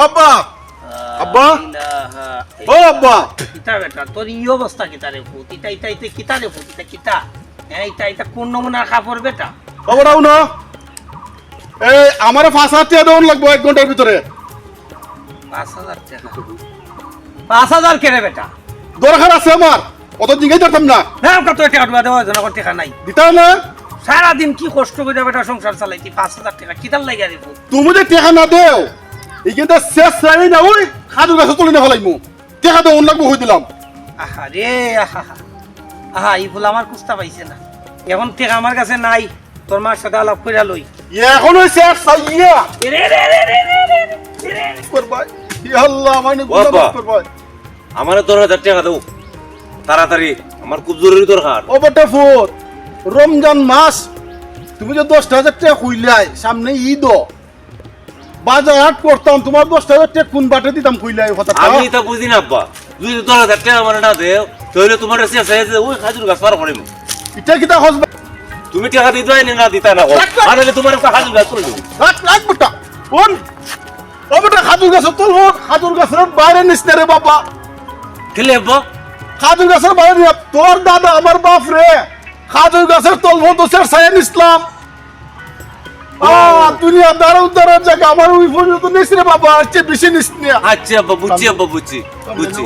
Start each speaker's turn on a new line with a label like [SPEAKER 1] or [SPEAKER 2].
[SPEAKER 1] আব্বা আব্বা ও আব্বা
[SPEAKER 2] কিতা বেটা তোর এই অবস্থা কিতা রে ফুট ইটা কিতা রে ফুট কিতা হ্যাঁ এটা কোন নমুনার কাপড় বেটা
[SPEAKER 1] খবরাও না এই আমারে 5,000 টাকা দেওয়ান লাগবে 1 ঘন্টার ভিতরে
[SPEAKER 2] 5,000 টাকা 5,000 কেরে বেটা
[SPEAKER 1] দরকার আছে আমার অত জিজ্ঞাসা করতাম না
[SPEAKER 2] না কত টাকা দেওয়া জনগণ টাকা নাই
[SPEAKER 1] দিতা না
[SPEAKER 2] সারাদিন কি কষ্ট করে বেটা সংসার চালাইতি 5,000 টাকা কিতার লাগা রে ফুট
[SPEAKER 1] তুমি যে টাকা না দেও এই কিন্তু শেষ রাই না ওই খাজু গাছ তুলে না ফলাইমু টাকা দেওয়ান লাগবে হই দিলাম
[SPEAKER 2] আহা রে আহা এই ফুল আমার কুস্তা পাইছে না এখন টাকা আমার কাছে নাই তোর মার সাথে আলাপ কইরা লই
[SPEAKER 1] এখন ওই শেষ সাইয়া
[SPEAKER 2] রে রে রে রে রে রে
[SPEAKER 1] করবাই ইয়া আল্লাহ মানে গুনাহ করবাই
[SPEAKER 3] আমারে 10,000 টাকা দাও তাড়াতাড়ি আমার খুব জরুরি দরকার
[SPEAKER 1] ও বেটা ফুট রমজান মাস তুমি যে 10,000 টাকা কইলাই সামনে ঈদ বাজার হাট করতাম তোমার 10,000 টাকা কোন বাটে দিতাম কইলাই কথা
[SPEAKER 3] আমি এটা বুঝি না আব্বা যদি 10,000 টাকা আমার না দেও তাহলে তোমার শেষ হয়ে যাবে ওই খাজুর গাছ পার করিম
[SPEAKER 1] এটা কিটা হসবে
[SPEAKER 3] তুমি টাকা দিতে না দিতা না আরে তোমার একটা খাজুর গাছ করে দেব
[SPEAKER 1] রাখ বেটা কোন ও বেটা খাজুর গাছ তোল খাজুর গাছের বাইরে নিস্তে রে বাবা
[SPEAKER 3] খেলে আব্বা
[SPEAKER 1] খাজুর গাছের বাইরে নিয়া তোর দাদা আমার বাপ রে খাজুর গাছের তল তো স্যার সায়েন ইসলাম দুনিয়া দাঁড়ার জায়গা আমার ওই পর্যন্ত নিস রে বাবা আসছে বেশি নিস নিয়া
[SPEAKER 3] আচ্ছা আব্বা বুঝছি